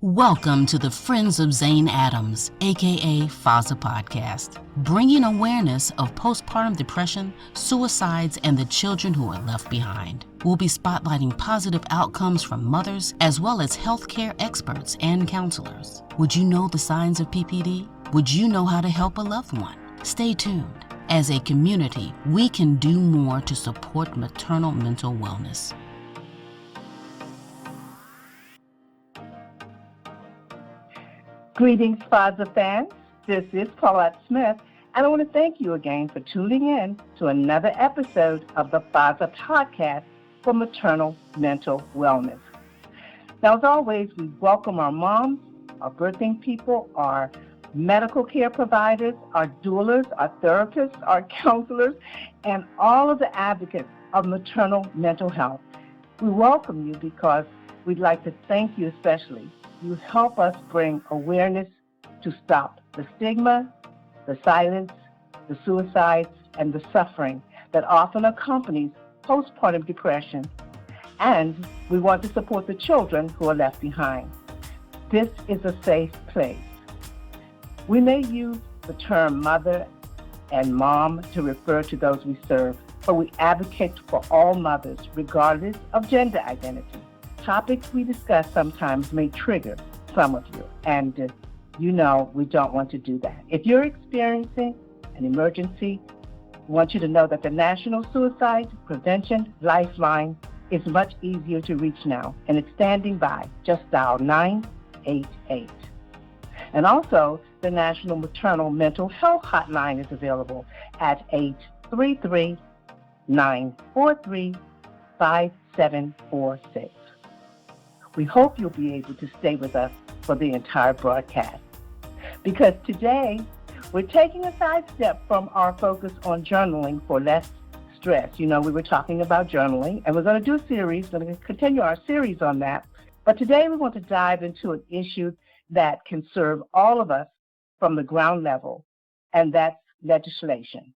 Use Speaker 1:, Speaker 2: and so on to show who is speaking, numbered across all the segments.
Speaker 1: Welcome to the Friends of Zane Adams, aka FOZA podcast, bringing awareness of postpartum depression, suicides, and the children who are left behind. We'll be spotlighting positive outcomes from mothers as well as healthcare experts and counselors. Would you know the signs of PPD? Would you know how to help a loved one? Stay tuned. As a community, we can do more to support maternal mental wellness.
Speaker 2: Greetings, FOZA fans. This is Paulette Smith, and I want to thank you again for tuning in to another episode of the FOZA podcast for maternal mental wellness. Now, as always, we welcome our moms, our birthing people, our medical care providers, our doulas, our therapists, our counselors, and all of the advocates of maternal mental health. We welcome you because we'd like to thank you especially. You help us bring awareness to stop the stigma, the silence, the suicides, and the suffering that often accompanies postpartum depression. And we want to support the children who are left behind. This is a safe place. We may use the term mother and mom to refer to those we serve, but we advocate for all mothers, regardless of gender identity. Topics we discuss sometimes may trigger some of you, and we don't want to do that. If you're experiencing an emergency, we want you to know that the National Suicide Prevention Lifeline is much easier to reach now, and it's standing by. Just dial 988. And also, the National Maternal Mental Health Hotline is available at 833-943-5746. We hope you'll be able to stay with us for the entire broadcast, because today we're taking a sidestep from our focus on journaling for less stress. We were talking about journaling, and we're going to do a series, we're going to continue our series on that. But today we want to dive into an issue that can serve all of us from the ground level, and that's legislation,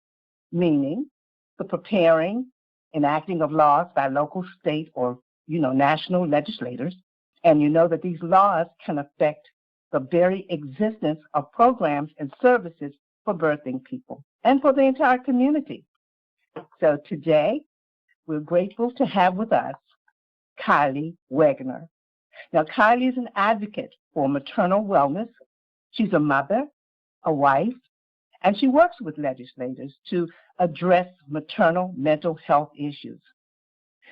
Speaker 2: meaning the preparing, enacting of laws by local, state, or national legislators. And that these laws can affect the very existence of programs and services for birthing people and for the entire community. So today, we're grateful to have with us Kyleigh Wegener. Now, Kyleigh is an advocate for maternal wellness. She's a mother, a wife, and she works with legislators to address maternal mental health issues.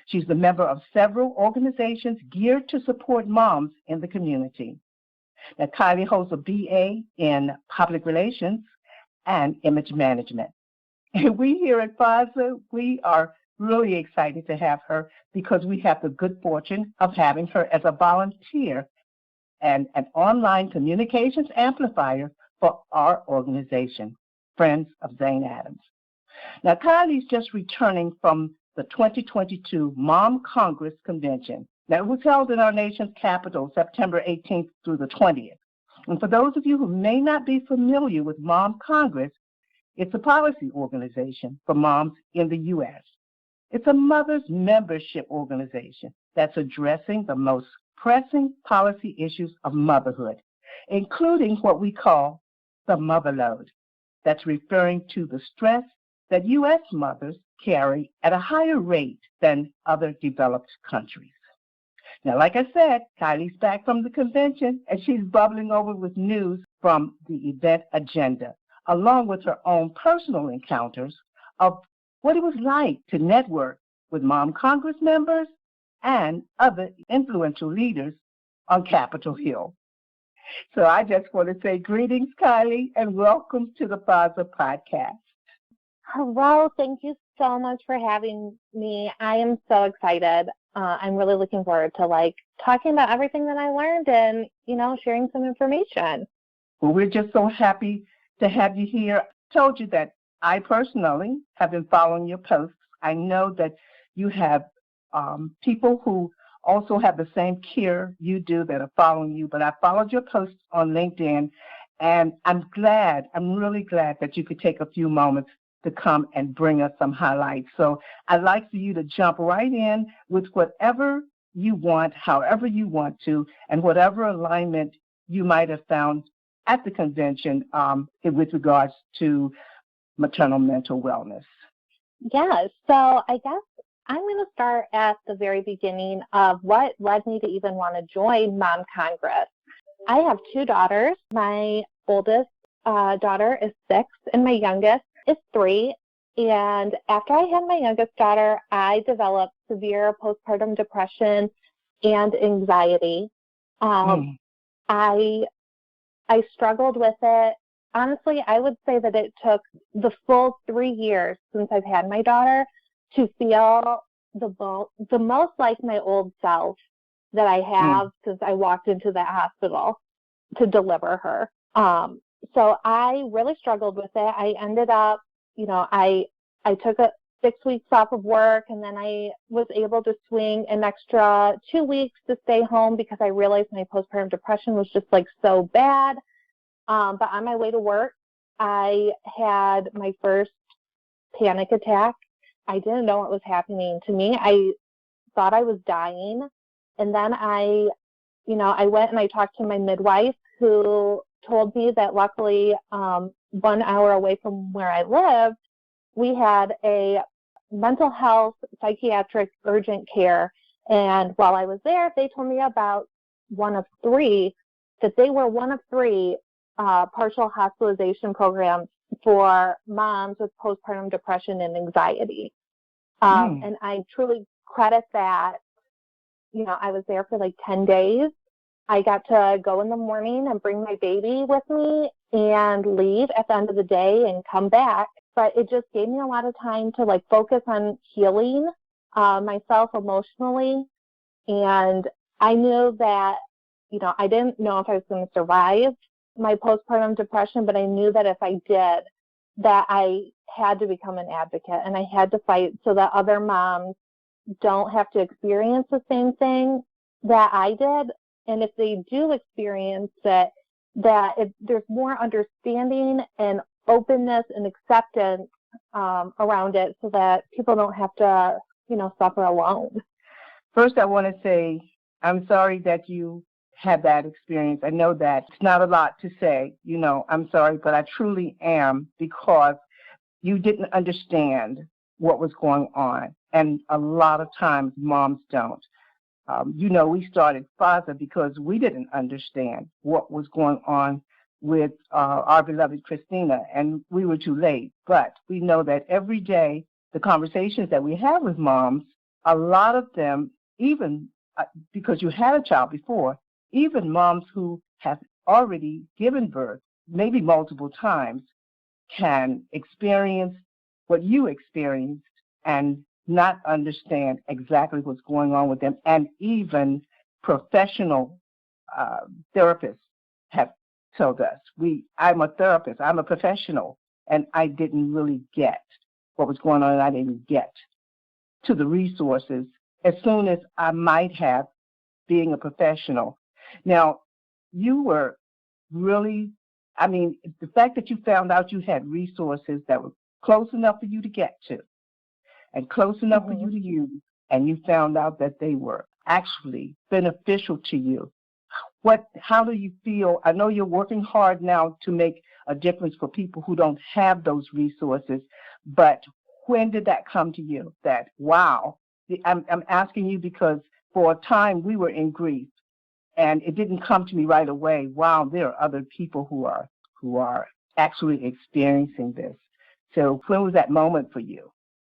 Speaker 2: She's the member of several organizations geared to support moms in the community. Now, Kyleigh holds a BA in Public Relations and Image Management. And we here at FOZA, we are really excited to have her because we have the good fortune of having her as a volunteer and an online communications amplifier for our organization, Friends of Zane Adams. Now, Kyleigh's just returning from the 2022 Mom Congress Convention that was held in our nation's capital September 18th through the 20th. And for those of you who may not be familiar with Mom Congress, it's a policy organization for moms in the U.S. It's a mother's membership organization that's addressing the most pressing policy issues of motherhood, including what we call the mother load. That's referring to the stress that U.S. mothers carry at a higher rate than other developed countries. Now, like I said, Kylie's back from the convention, and she's bubbling over with news from the event agenda, along with her own personal encounters of what it was like to network with Mom Congress members and other influential leaders on Capitol Hill. So I just want to say greetings, Kyleigh, and welcome to the FOZA podcast.
Speaker 3: Hello, thank you so much for having me. I am so excited. I'm really looking forward to talking about everything that I learned and, sharing some information.
Speaker 2: Well, we're just so happy to have you here. I told you that I personally have been following your posts. I know that you have people who also have the same care you do that are following you, but I followed your posts on LinkedIn, and I'm really glad that you could take a few moments to come and bring us some highlights. So I'd like for you to jump right in with whatever you want, however you want to, and whatever alignment you might have found at the convention with regards to maternal mental wellness.
Speaker 3: Yeah, so I guess I'm going to start at the very beginning of what led me to even want to join Mom Congress. I have two daughters. My oldest daughter is 6, and my youngest is 3. And after I had my youngest daughter, I developed severe postpartum depression and anxiety. I struggled with it. Honestly, I would say that it took the full 3 years since I've had my daughter to feel the most like my old self that I have since I walked into that hospital to deliver her. So I really struggled with it. I ended up, I took 6 weeks off of work, and then I was able to swing an extra 2 weeks to stay home because I realized my postpartum depression was just like so bad. But on my way to work, I had my first panic attack. I didn't know what was happening to me. I thought I was dying. And then I went and I talked to my midwife, who told me that luckily 1 hour away from where I lived, we had a mental health psychiatric urgent care. And while I was there, they told me about they were one of three partial hospitalization programs for moms with postpartum depression and anxiety. And I truly credit that. I was there for like 10 days. I got to go in the morning and bring my baby with me and leave at the end of the day and come back. But it just gave me a lot of time to like focus on healing myself emotionally. And I knew that, I didn't know if I was going to survive my postpartum depression, but I knew that if I did, that I had to become an advocate and I had to fight so that other moms don't have to experience the same thing that I did. And if they do experience it, that there's more understanding and openness and acceptance around it so that people don't have to, suffer alone.
Speaker 2: First, I want to say I'm sorry that you had that experience. I know that it's not a lot to say, I'm sorry, but I truly am, because you didn't understand what was going on. And a lot of times moms don't. We started FOZA because we didn't understand what was going on with our beloved Christina, and we were too late. But we know that every day, the conversations that we have with moms, a lot of them, even because you had a child before, even moms who have already given birth, maybe multiple times, can experience what you experienced and not understand exactly what's going on with them. And even professional therapists have told us, I'm a therapist, I'm a professional, and I didn't really get what was going on, and I didn't get to the resources as soon as I might have, being a professional. Now, you were really, the fact that you found out you had resources that were close enough for you to get to and close enough for you to use, and you found out that they were actually beneficial to you. How do you feel? I know you're working hard now to make a difference for people who don't have those resources, but when did that come to you? That, wow, I'm asking you because for a time we were in grief, and it didn't come to me right away. Wow, there are other people who are actually experiencing this. So when was that moment for you?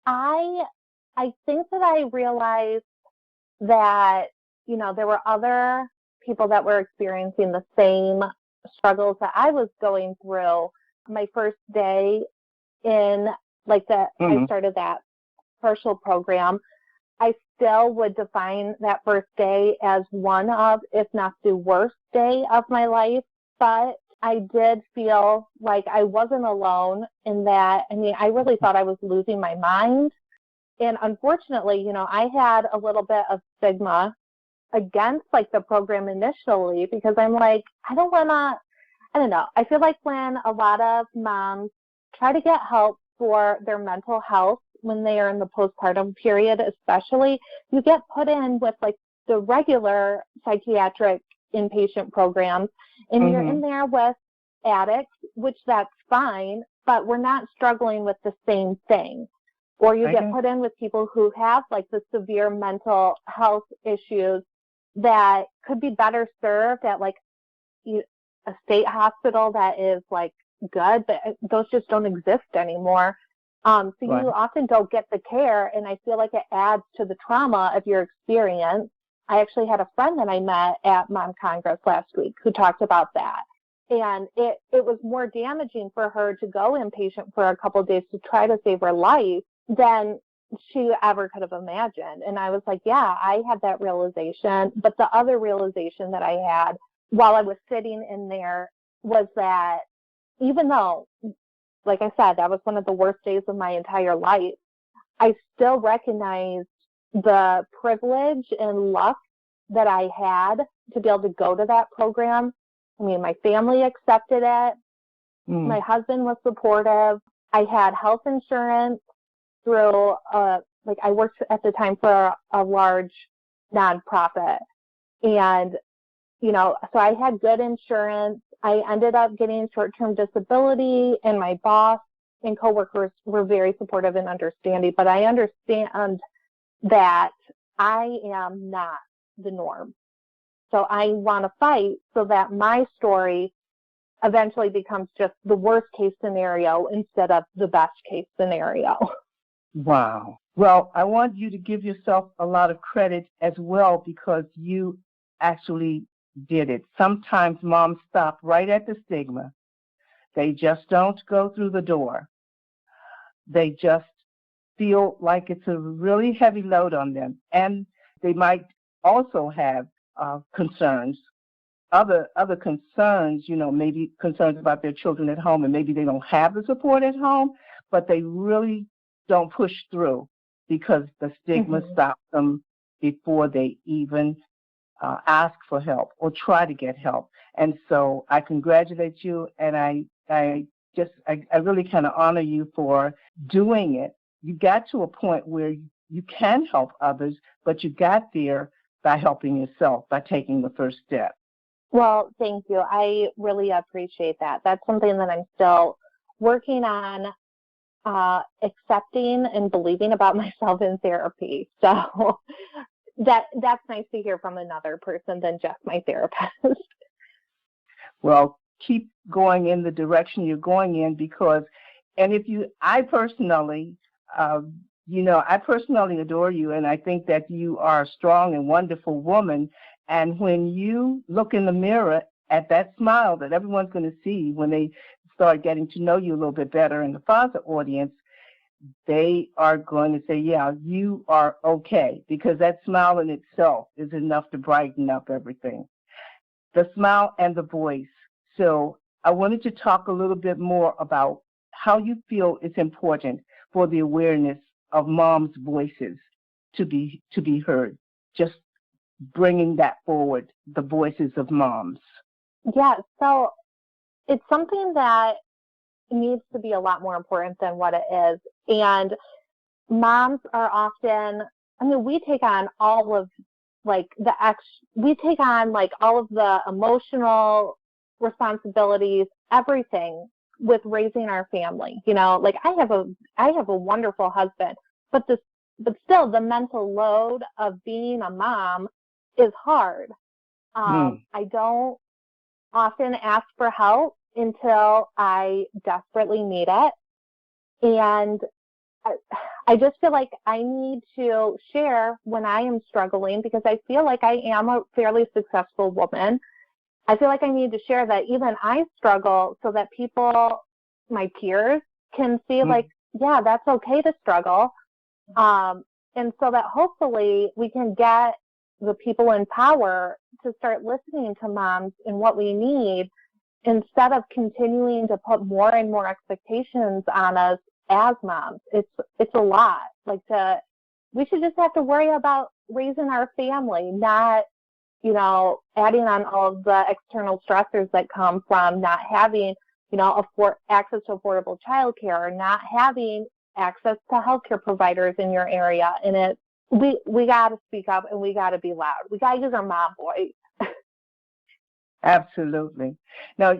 Speaker 3: I think that I realized that, there were other people that were experiencing the same struggles that I was going through. My first day in, I started that partial program. I still would define that first day as one of, if not the worst day of my life, but I did feel like I wasn't alone in that. I really thought I was losing my mind. And unfortunately, I had a little bit of stigma against the program initially, because I'm like, I don't know. I feel like when a lot of moms try to get help for their mental health when they are in the postpartum period, especially, you get put in with the regular psychiatric inpatient programs, and you're in there with addicts, which that's fine, but we're not struggling with the same thing. Or you get put in with people who have like the severe mental health issues that could be better served at like a state hospital that is like good, but those just don't exist anymore. So you often don't get the care, and I feel like it adds to the trauma of your experience. I actually had a friend that I met at Mom Congress last week who talked about that. And it was more damaging for her to go inpatient for a couple of days to try to save her life than she ever could have imagined. And I was like, yeah, I had that realization. But the other realization that I had while I was sitting in there was that even though, like I said, that was one of the worst days of my entire life, I still recognized the privilege and luck that I had to be able to go to that program. I mean, my family accepted it. My husband was supportive. I had health insurance through, I worked at the time for a large nonprofit. And, so I had good insurance. I ended up getting short-term disability, and my boss and coworkers were very supportive and understanding. But I understand that I am not the norm. So I want to fight so that my story eventually becomes just the worst case scenario instead of the best case scenario.
Speaker 2: Wow. Well, I want you to give yourself a lot of credit as well, because you actually did it. Sometimes moms stop right at the stigma. They just don't go through the door. They just feel like it's a really heavy load on them. And they might also have concerns, other concerns, maybe concerns about their children at home, and maybe they don't have the support at home, but they really don't push through because the stigma stops them before they even ask for help or try to get help. And so I congratulate you, and I really kind of honor you for doing it. You got to a point where you can help others, but you got there by helping yourself, by taking the first step.
Speaker 3: Well, thank you. I really appreciate that. That's something that I'm still working on, accepting and believing about myself in therapy. So that's nice to hear from another person than just my therapist.
Speaker 2: Well, keep going in the direction you're going in, because, and I personally adore you, and I think that you are a strong and wonderful woman. And when you look in the mirror at that smile that everyone's going to see when they start getting to know you a little bit better in the FOZA audience, they are going to say, yeah, you are okay, because that smile in itself is enough to brighten up everything. The smile and the voice. So I wanted to talk a little bit more about how you feel it's important for the awareness of moms' voices to be heard. Just bringing that forward, the voices of moms.
Speaker 3: Yeah, so it's something that needs to be a lot more important than what it is. And moms are often, we take on all of all of the emotional responsibilities, everything with raising our family. I have a wonderful husband, but still the mental load of being a mom is hard. I don't often ask for help until I desperately need it. And I just feel like I need to share when I am struggling, because I feel like I am a fairly successful woman. I feel like I need to share that even I struggle, so that people, my peers, can see yeah, that's okay to struggle. And so that hopefully we can get the people in power to start listening to moms and what we need, instead of continuing to put more and more expectations on us as moms. It's a lot. We should just have to worry about raising our family, not, adding on all of the external stressors that come from not having, access to affordable childcare, or not having access to healthcare providers in your area. And we got to speak up and we got to be loud. We got to use our mom voice.
Speaker 2: Absolutely. Now,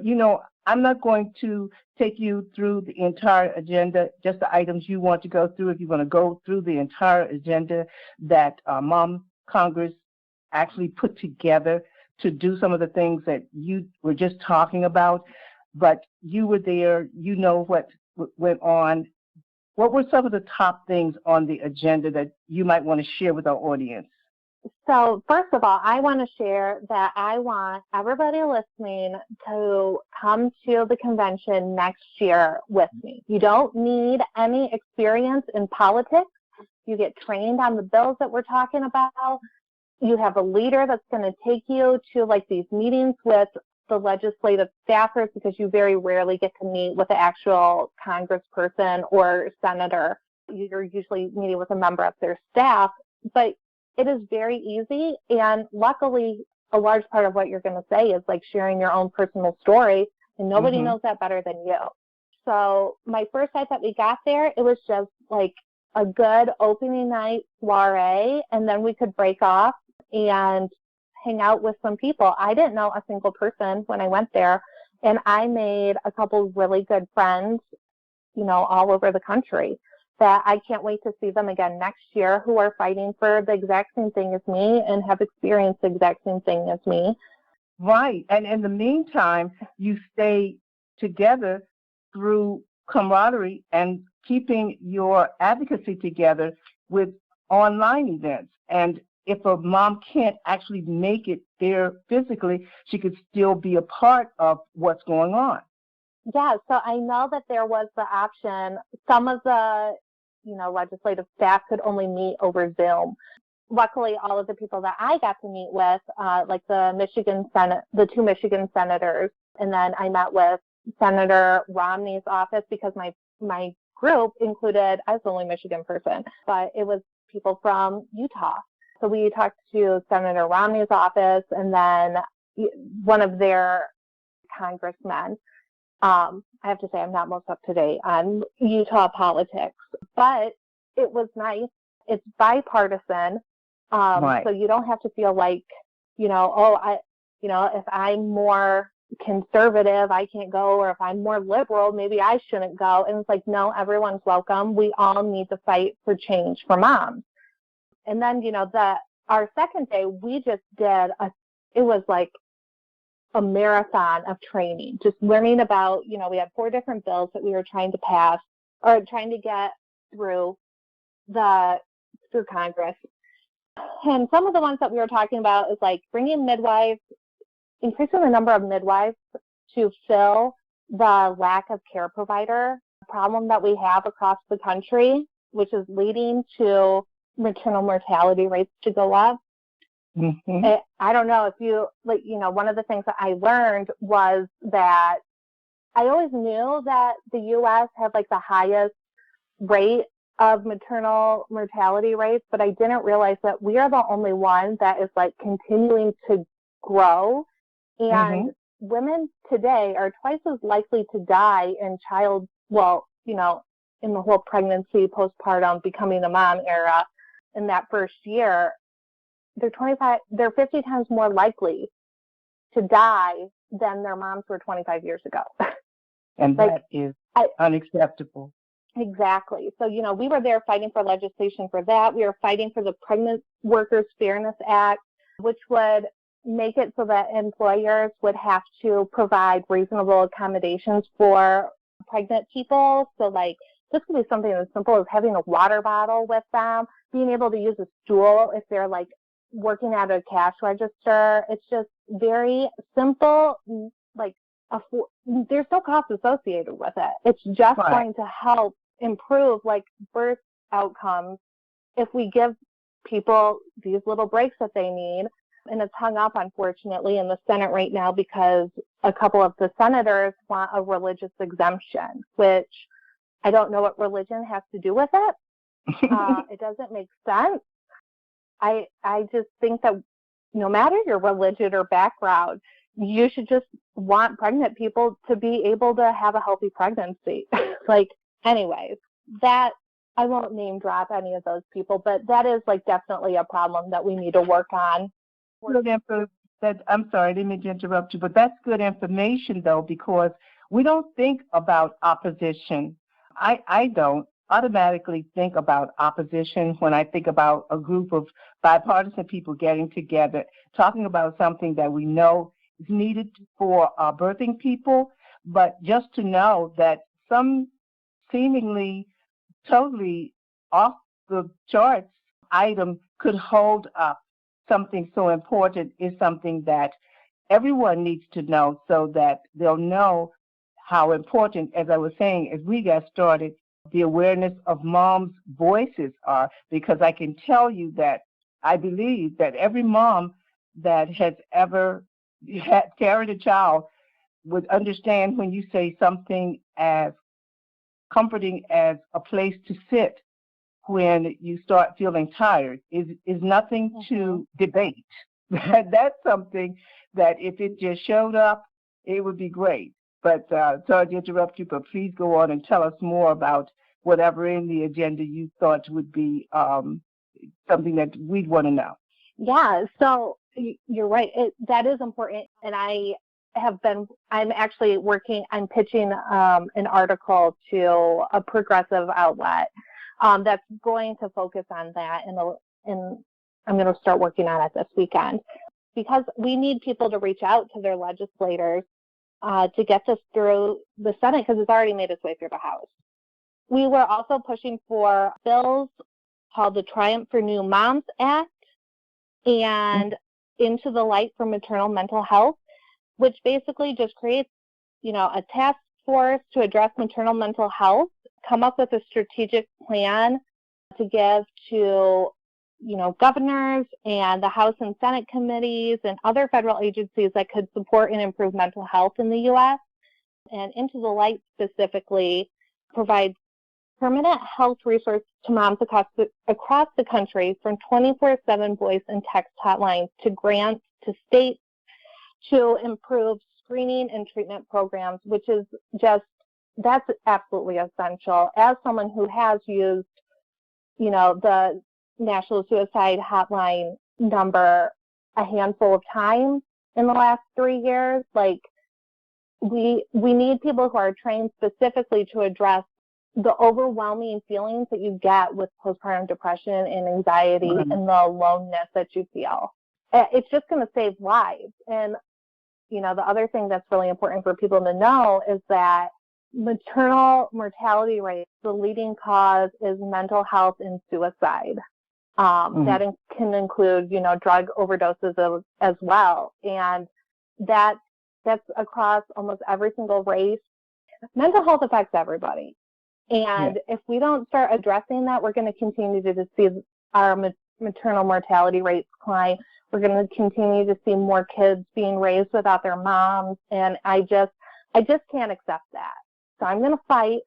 Speaker 2: I'm not going to take you through the entire agenda, just the items you want to go through. If you want to go through the entire agenda that Mom Congress actually put together to do some of the things that you were just talking about, but you were there, what went on. What were some of the top things on the agenda that you might want to share with our audience?
Speaker 3: So first of all, I want to share that I want everybody listening to come to the convention next year with me. You don't need any experience in politics. You get trained on the bills that we're talking about. You have a leader that's going to take you to like these meetings with the legislative staffers, because you very rarely get to meet with the actual congressperson or senator. You're usually meeting with a member of their staff, but it is very easy. And luckily, a large part of what you're going to say is like sharing your own personal story, and nobody knows that better than you. So my first night that we got there, it was just like a good opening night soiree, and then we could break off and hang out with some people. I didn't know a single person when I went there, and I made a couple of really good friends, all over the country, that I can't wait to see them again next year, who are fighting for the exact same thing as me and have experienced the exact same thing as me.
Speaker 2: Right. And in the meantime, you stay together through camaraderie and keeping your advocacy together with online events. And if a mom can't actually make it there physically, she could still be a part of what's going on.
Speaker 3: Yeah, so I know that there was the option. Some of the, legislative staff could only meet over Zoom. Luckily, all of the people that I got to meet with, like the two Michigan senators, and then I met with Senator Romney's office, because my group included, I was the only Michigan person, but it was people from Utah. So we talked to Senator Romney's office, and then one of their congressmen. I have to say I'm not most up to date on Utah politics, but it was nice. It's bipartisan,
Speaker 2: Right.
Speaker 3: So you don't have to feel like, if I'm more conservative, I can't go, or if I'm more liberal, maybe I shouldn't go. And it's like, no, everyone's welcome. We all need to fight for change for moms. And then, our second day, we just did it was like a marathon of training, just learning about, we had 4 different bills that we were trying to pass or trying to get through Congress. And some of the ones that we were talking about is like bringing midwives, increasing the number of midwives to fill the lack of care provider problem that we have across the country, which is leading to maternal mortality rates to go up. I don't know if you, one of the things that I learned was that I always knew that the U.S. had like the highest rate of maternal mortality rates, but I didn't realize that we are the only one that is like continuing to grow. And women today are twice as likely to die in in the whole pregnancy, postpartum, becoming a mom era in that first year. They're 50 times more likely to die than their moms were 25 years ago.
Speaker 2: And that is unacceptable.
Speaker 3: Exactly. So, we were there fighting for legislation for that. We were fighting for the Pregnant Workers Fairness Act, which would make it so that employers would have to provide reasonable accommodations for pregnant people. So, this could be something as simple as having a water bottle with them, being able to use a stool if they're working at a cash register. It's just very simple. There's no cost associated with it. It's just going to help improve birth outcomes if we give people these little breaks that they need. And it's hung up, unfortunately, in the Senate right now because a couple of the senators want a religious exemption, which I don't know what religion has to do with it. It doesn't make sense. I just think that no matter your religion or background, you should just want pregnant people to be able to have a healthy pregnancy. Anyways, that I won't name drop any of those people, but that is like definitely a problem that we need to work on.
Speaker 2: I'm sorry, I didn't mean to interrupt you, but that's good information though, because we don't think about opposition. I don't automatically think about opposition when I think about a group of bipartisan people getting together, talking about something that we know is needed for birthing people, but just to know that some seemingly totally off the charts item could hold up something so important is something that everyone needs to know so that they'll know how important, as I was saying, as we got started, the awareness of moms' voices are, because I can tell you that I believe that every mom that has ever carried a child would understand when you say something as comforting as a place to sit when you start feeling tired is nothing to debate. That's something that if it just showed up, it would be great. But sorry to interrupt you, but please go on and tell us more about whatever in the agenda you thought would be something that we'd want to know.
Speaker 3: Yeah, so you're right. That is important. And I'm actually I'm pitching an article to a progressive outlet that's going to focus on that. And I'm going to start working on it this weekend, because we need people to reach out to their legislators to get this through the Senate, because it's already made its way through the House. We were also pushing for bills called the Triumph for New Moms Act and Into the Light for Maternal Mental Health, which basically just creates, a task force to address maternal mental health, come up with a strategic plan to give to, governors and the House and Senate committees and other federal agencies that could support and improve mental health in the U.S. And Into the Light specifically provides permanent health resources to moms across the country, from 24/7 voice and text hotlines to grants to states, to improve screening and treatment programs, which is that's absolutely essential. As someone who has used, the National Suicide Hotline number a handful of times in the last 3 years, we need people who are trained specifically to address the overwhelming feelings that you get with postpartum depression and anxiety and the aloneness that you feel. It's just going to save lives. And, the other thing that's really important for people to know is that maternal mortality rates, the leading cause is mental health and suicide. That can include, drug overdoses as well. And that's across almost every single race. Mental health affects everybody. And if we don't start addressing that, we're going to continue to see our maternal mortality rates climb. We're going to continue to see more kids being raised without their moms. And I just can't accept that. So I'm going to fight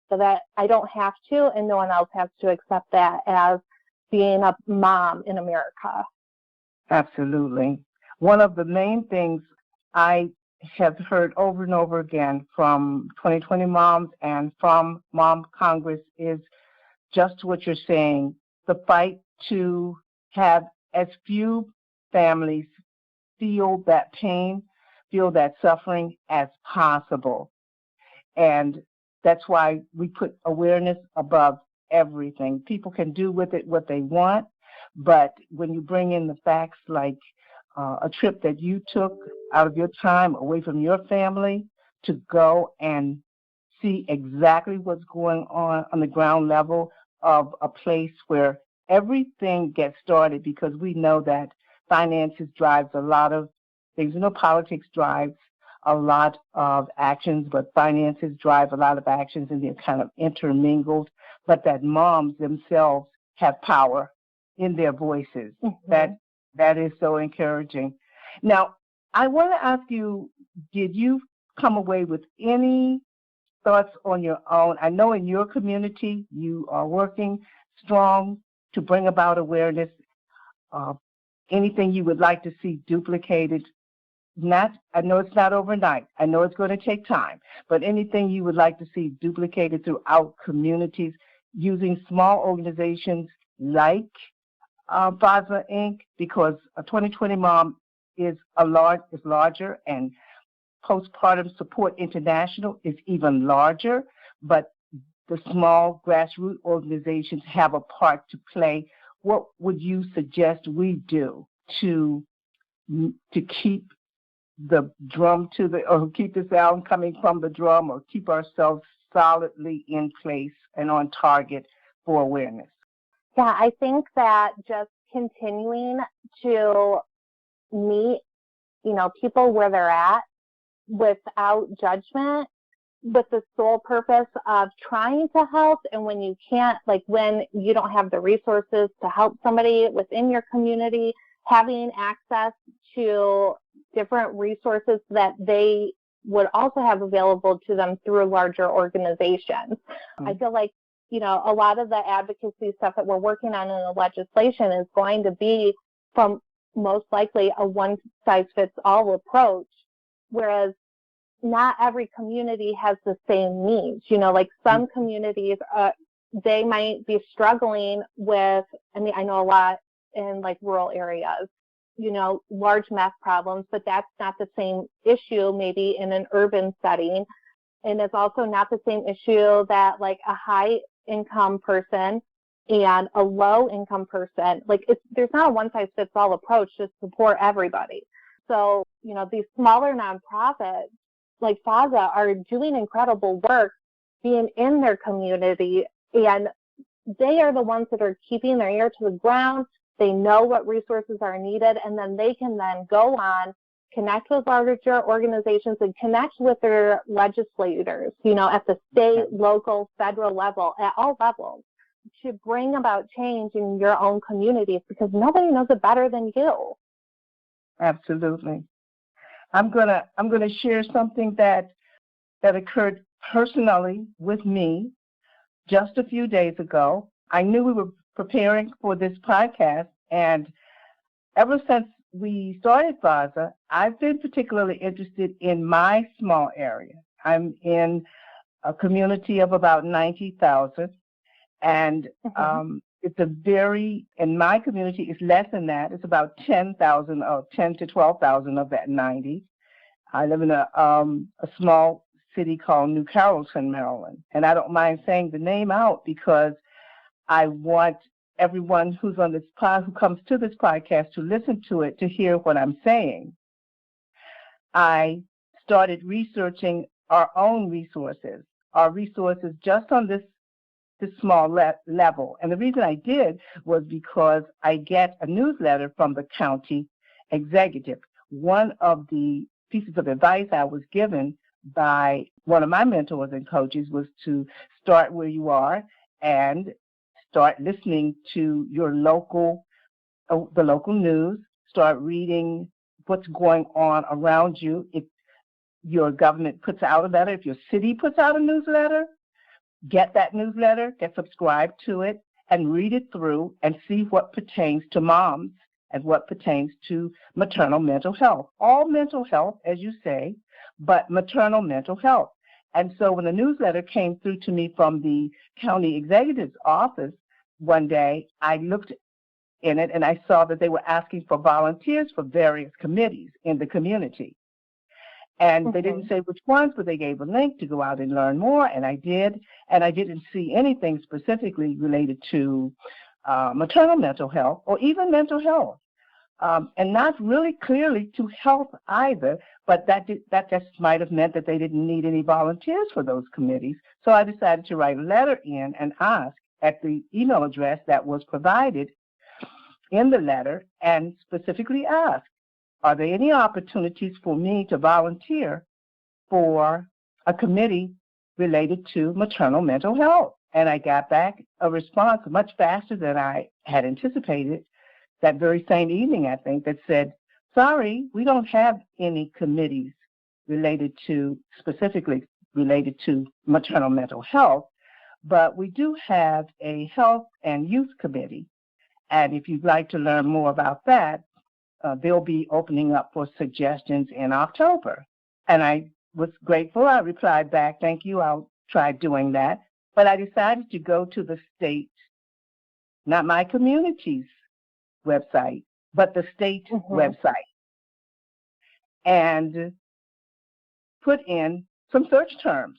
Speaker 3: so that I don't have to, and no one else has to accept that as being a mom in America.
Speaker 2: Absolutely. One of the main things I have heard over and over again from 2020 moms and from Mom Congress is just what you're saying, the fight to have as few families feel that pain, feel that suffering as possible. And that's why we put awareness above everything. People can do with it what they want, but when you bring in the facts like a trip that you took out of your time away from your family to go and see exactly what's going on the ground level of a place where everything gets started, because we know that finances drives a lot of things. Politics drives a lot of actions, but finances drive a lot of actions, and they're kind of intermingled, but that moms themselves have power in their voices. That is so encouraging. Now, I want to ask you, did you come away with any thoughts on your own? I know in your community you are working strong to bring about awareness. Anything you would like to see duplicated? I know it's not overnight. I know it's going to take time, but anything you would like to see duplicated throughout communities, using small organizations like FOZA Inc., because a 2020 Mom is larger, and Postpartum Support International is even larger, but the small grassroots organizations have a part to play. What would you suggest we do to keep the drum or keep the sound coming from the drum, or keep ourselves solidly in place and on target for awareness?
Speaker 3: Yeah, I think that just continuing to meet, people where they're at without judgment, with the sole purpose of trying to help. And when you can't, like when you don't have the resources to help somebody within your community, having access to different resources that they would also have available to them through larger organizations. I feel like, a lot of the advocacy stuff that we're working on in the legislation is going to be from most likely a one-size-fits-all approach, whereas not every community has the same needs. Like some communities, they might be struggling with, I know a lot in like rural areas, large meth problems, but that's not the same issue maybe in an urban setting. And it's also not the same issue that like a high income person and a low income person, like there's not a one size fits all approach to support everybody. So, these smaller nonprofits like FOZA are doing incredible work being in their community, and they are the ones that are keeping their ear to the ground. They know what resources are needed, and then they can then go on, connect with larger organizations and connect with their legislators, at the state, local, federal level, at all levels, to bring about change in your own communities, because nobody knows it better than you.
Speaker 2: Absolutely. I'm gonna share something that occurred personally with me just a few days ago. I knew we were preparing for this podcast, and ever since we started FOZA, I've been particularly interested in my small area. I'm in a community of about 90,000, and in my community, it's less than that. It's about 10,000, or 10 to 12,000 of that 90. I live in a small city called New Carrollton, Maryland, and I don't mind saying the name out because I want everyone who comes to this podcast to listen to it, to hear what I'm saying. I started researching our own resources, just on this small level. And the reason I did was because I get a newsletter from the county executive. One of the pieces of advice I was given by one of my mentors and coaches was to start where you are and start listening to your the local news, start reading what's going on around you. If your government puts out a letter, if your city puts out a newsletter, get that newsletter, get subscribed to it, and read it through and see what pertains to moms and what pertains to maternal mental health. All mental health, as you say, but maternal mental health. And so when the newsletter came through to me from the county executive's office one day, I looked in it and I saw that they were asking for volunteers for various committees in the community. And they didn't say which ones, but they gave a link to go out and learn more, and I did. And I didn't see anything specifically related to maternal mental health or even mental health, and not really clearly to health either, but that just might have meant that they didn't need any volunteers for those committees. So I decided to write a letter in and ask at the email address that was provided in the letter, and specifically ask, are there any opportunities for me to volunteer for a committee related to maternal mental health? And I got back a response much faster than I had anticipated that very same evening, I think, that said, sorry, we don't have any committees specifically related to maternal mental health, but we do have a health and youth committee. And if you'd like to learn more about that, they'll be opening up for suggestions in October. And I was grateful. I replied back, thank you, I'll try doing that. But I decided to go to the state, not my community's website, but the state website, and put in some search terms.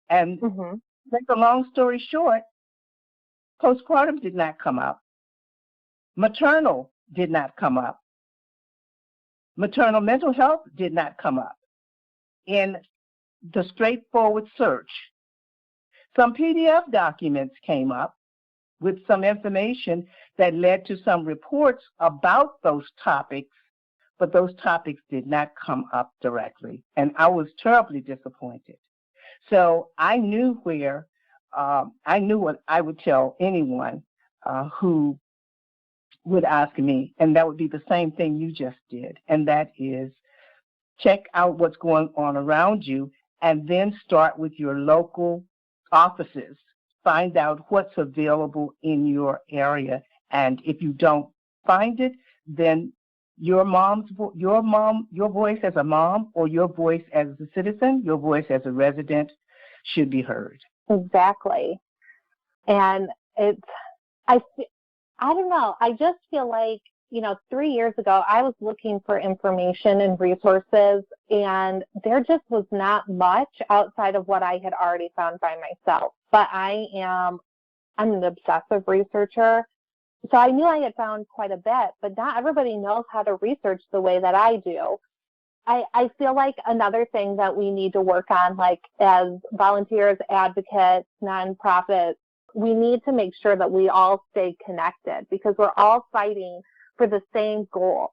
Speaker 2: And to make a long story short, postpartum did not come up. Maternal did not come up. Maternal mental health did not come up in the straightforward search. Some PDF documents came up with some information that led to some reports about those topics, but those topics did not come up directly, and I was terribly disappointed. So I knew what I would tell anyone who would ask me, and that would be the same thing you just did, and that is check out what's going on around you and then start with your local offices. Find out what's available in your area, and if you don't find it, then your voice as a mom, or your voice as a citizen, your voice as a resident should be heard.
Speaker 3: Exactly. And I don't know, I just feel like, 3 years ago, I was looking for information and resources, and there just was not much outside of what I had already found by myself. But I'm an obsessive researcher, so I knew I had found quite a bit, but not everybody knows how to research the way that I do. I feel like another thing that we need to work on, like as volunteers, advocates, nonprofits, we need to make sure that we all stay connected, because we're all fighting for the same goal.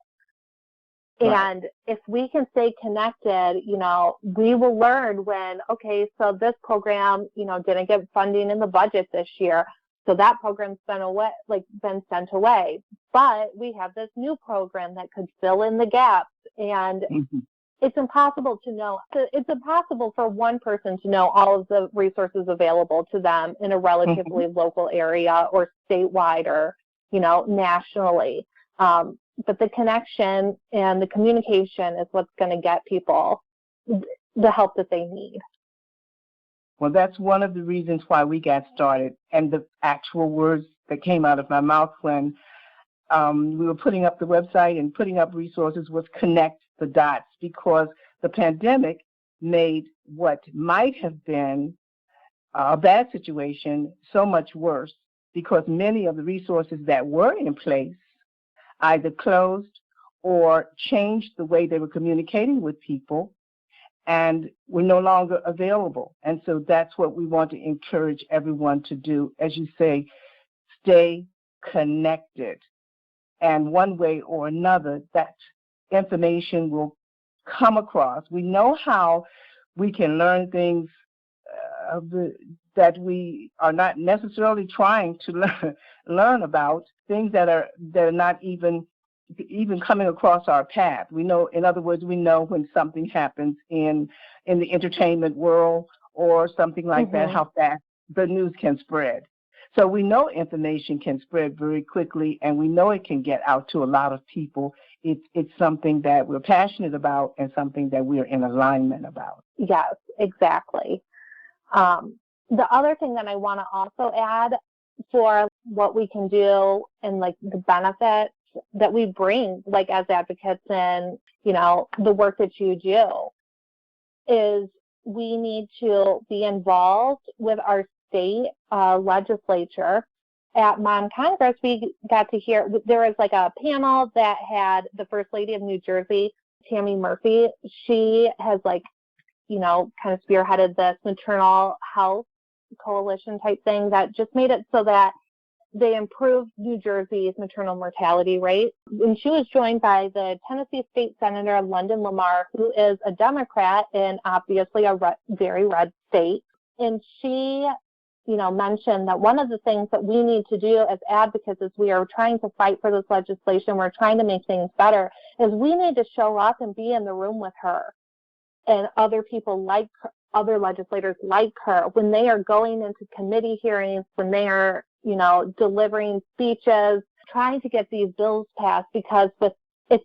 Speaker 3: Right. And if we can stay connected, we will learn when, okay, so this program, didn't get funding in the budget this year, so that program's been sent away. But we have this new program that could fill in the gaps, and it's impossible to know. It's impossible for one person to know all of the resources available to them in a relatively local area or statewide or, nationally. But the connection and the communication is what's going to get people the help that they need.
Speaker 2: Well, that's one of the reasons why we got started, and the actual words that came out of my mouth when we were putting up the website and putting up resources was connect the dots, because the pandemic made what might have been a bad situation so much worse, because many of the resources that were in place either closed or changed the way they were communicating with people and were no longer available. And so that's what we want to encourage everyone to do. As you say, stay connected. And one way or another, that information will come across. We know how we can learn things that we are not necessarily trying to learn about, things that are not even coming across our path. We know, in other words, we know when something happens in the entertainment world or something like that, how fast the news can spread. So we know information can spread very quickly, and we know it can get out to a lot of people. It's something that we're passionate about and something that we're in alignment about.
Speaker 3: Yes, exactly. The other thing that I want to also add for what we can do and like the benefits that we bring, like as advocates and, the work that you do, is we need to be involved with our state legislature. At Mom Congress, we got to hear, there was like a panel that had the First Lady of New Jersey, Tammy Murphy. She has kind of spearheaded this maternal health coalition type thing that just made it so that they improved New Jersey's maternal mortality rate. And she was joined by the Tennessee State Senator London Lamar, who is a Democrat in obviously a very red state. And she, mentioned that one of the things that we need to do as advocates as we are trying to fight for this legislation, we're trying to make things better, is we need to show up and be in the room with her and other people like her, other legislators like her, when they are going into committee hearings, when they are, delivering speeches, trying to get these bills passed. Because if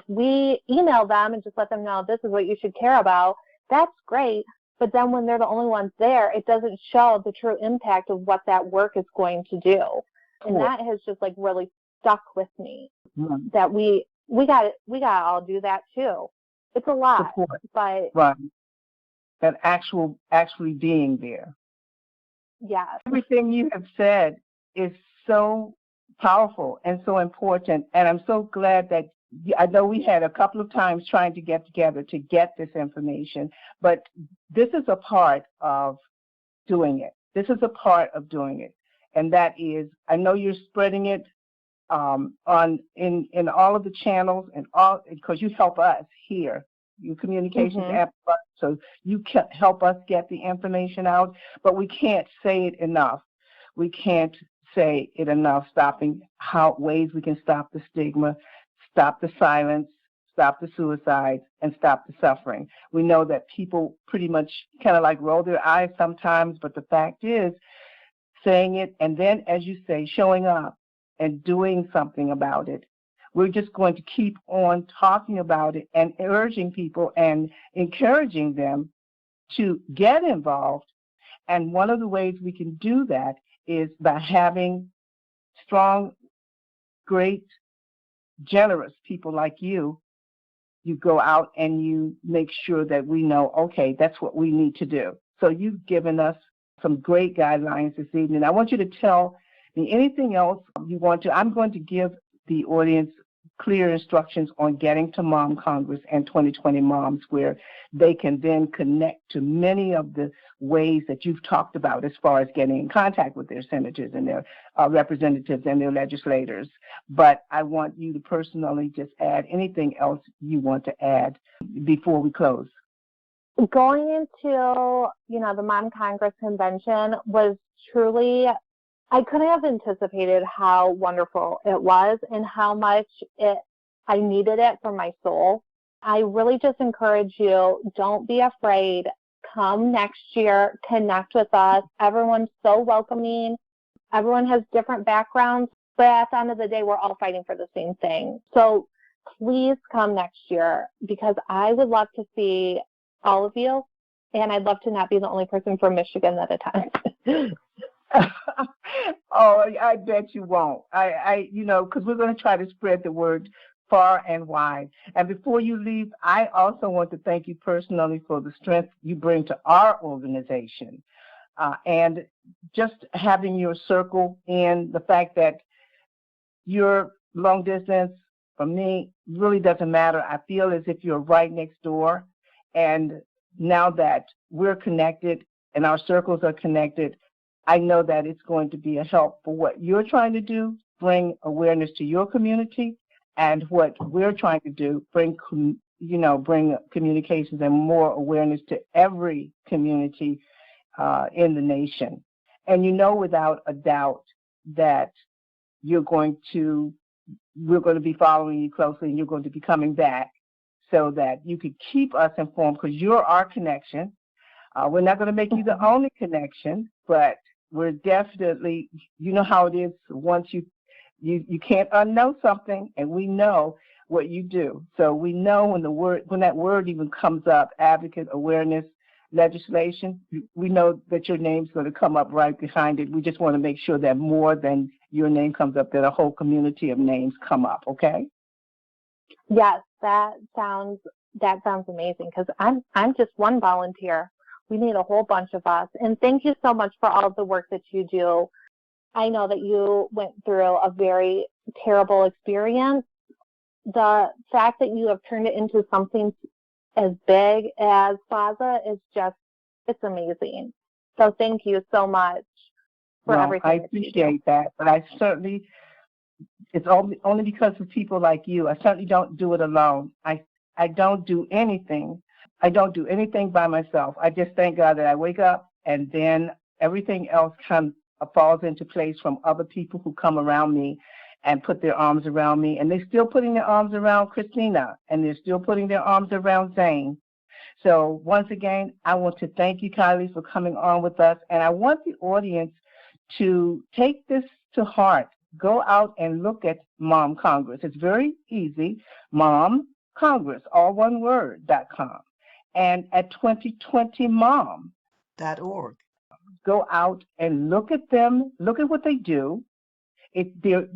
Speaker 3: we email them and just let them know this is what you should care about, that's great. But then when they're the only ones there, it doesn't show the true impact of what that work is going to do. And that has just like really stuck with me, that we got to all do that too. It's a lot,
Speaker 2: Support.
Speaker 3: but
Speaker 2: right. That actually being there.
Speaker 3: Yes.
Speaker 2: Everything you have said is so powerful and so important, and I'm so glad that I know we had a couple of times trying to get together to get this information, but this is a part of doing it. This is a part of doing it, and that is, I know you're spreading it in all of the channels and all, because you help us here. You communications amplifier, so you can help us get the information out, but we can't say it enough. We can't say it enough, stopping ways we can stop the stigma, stop the silence, stop the suicides, and stop the suffering. We know that people pretty much kind of like roll their eyes sometimes, but the fact is, saying it and then, as you say, showing up and doing something about it. We're just going to keep on talking about it and urging people and encouraging them to get involved. And one of the ways we can do that is by having strong, great, generous people like you. You go out and you make sure that we know, okay, that's what we need to do. So you've given us some great guidelines this evening. I want you to tell me anything else you want to. I'm going to give the audience clear instructions on getting to Mom Congress and 2020 Moms, where they can then connect to many of the ways that you've talked about as far as getting in contact with their senators and their representatives and their legislators. But I want you to personally just add anything else you want to add before we close.
Speaker 3: Going into, the Mom Congress convention was truly, I couldn't have anticipated how wonderful it was and how much I needed it for my soul. I really just encourage you, don't be afraid. Come next year, connect with us. Everyone's so welcoming. Everyone has different backgrounds, but at the end of the day, we're all fighting for the same thing. So please come next year, because I would love to see all of you, and I'd love to not be the only person from Michigan that attends.
Speaker 2: Oh, I bet you won't. Because we're going to try to spread the word far and wide. And before you leave, I also want to thank you personally for the strength you bring to our organization. And just having your circle, and the fact that you're long distance from me really doesn't matter. I feel as if you're right next door. And now that we're connected and our circles are connected, I know that it's going to be a help for what you're trying to do, bring awareness to your community, and what we're trying to do, bring communications and more awareness to every community in the nation. And without a doubt that we're going to be following you closely, and you're going to be coming back so that you could keep us informed, because you're our connection. We're not going to make you the only connection, but we're definitely, you know how it is, once you can't unknow something, and we know what you do. So we know when that word even comes up, advocate, awareness, legislation, we know that your name's going to come up right behind it. We just want to make sure that more than your name comes up, that a whole community of names come up, okay?
Speaker 3: Yes, that sounds amazing, because I'm just one volunteer. We need a whole bunch of us. And thank you so much for all of the work that you do. I know that you went through a very terrible experience. The fact that you have turned it into something as big as FOZA is it's amazing. So thank you so much for everything.
Speaker 2: I appreciate that, but I certainly, it's only because of people like you. I certainly don't do it alone. I don't do anything. I don't do anything by myself. I just thank God that I wake up, and then everything else falls into place from other people who come around me and put their arms around me. And they're still putting their arms around Christina, and they're still putting their arms around Zane. So once again, I want to thank you, Kyleigh, for coming on with us. And I want the audience to take this to heart. Go out and look at Mom Congress. It's very easy, Mom Congress, all one word, .com. and at 2020mom.org. Go out and look at them, look at what they do. They're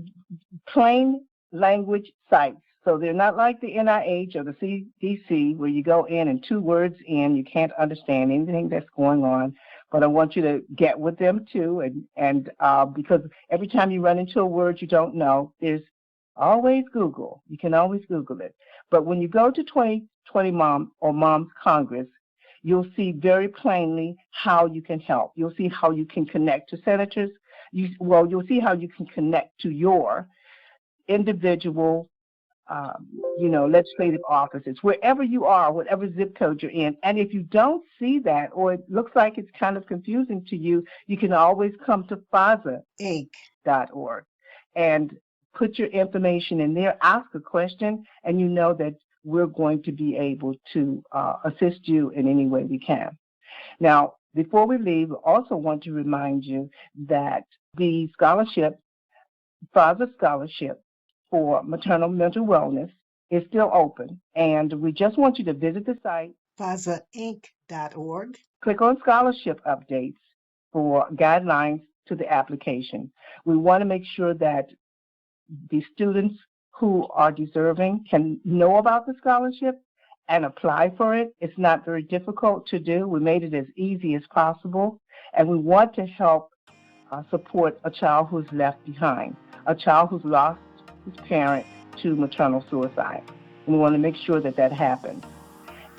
Speaker 2: plain language sites. So they're not like the NIH or the CDC where you go in and 2 words in, you can't understand anything that's going on. But I want you to get with them too, and because every time you run into a word you don't know, there's always Google. You can always Google it. But when you go to 2020 Mom or Mom's Congress, you'll see very plainly how you can help. You'll see how you can connect to senators. You'll see how you can connect to your individual legislative offices, wherever you are, whatever zip code you're in. And if you don't see that, or it looks like it's kind of confusing to you, you can always come to FOZA.org and put your information in there, ask a question, and you know that we're going to be able to assist you in any way we can. Now, before we leave, I also want to remind you that the scholarship, FOZA scholarship, for maternal mental wellness is still open, and we just want you to visit the site FOZAinc.org. Click on scholarship updates for guidelines to the application. We want to make sure that the students who are deserving can know about the scholarship and apply for it. It's not very difficult to do. We made it as easy as possible, and we want to help support a child who's left behind, a child who's lost his parent to maternal suicide. And we want to make sure that that happens.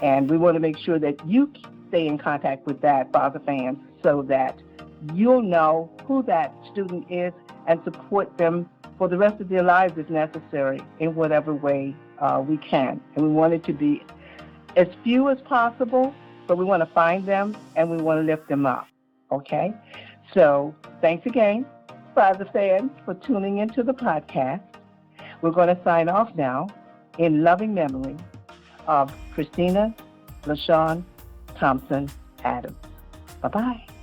Speaker 2: And we want to make sure that you stay in contact with that, FOZA fans, so that you'll know who that student is and support them for the rest of their lives if necessary in whatever way we can. And we want it to be as few as possible, but we want to find them and we want to lift them up. Okay? So thanks again, FOZA fans, for tuning into the podcast. We're going to sign off now in loving memory of Christina LaShawn Thompson Adams. Bye-bye.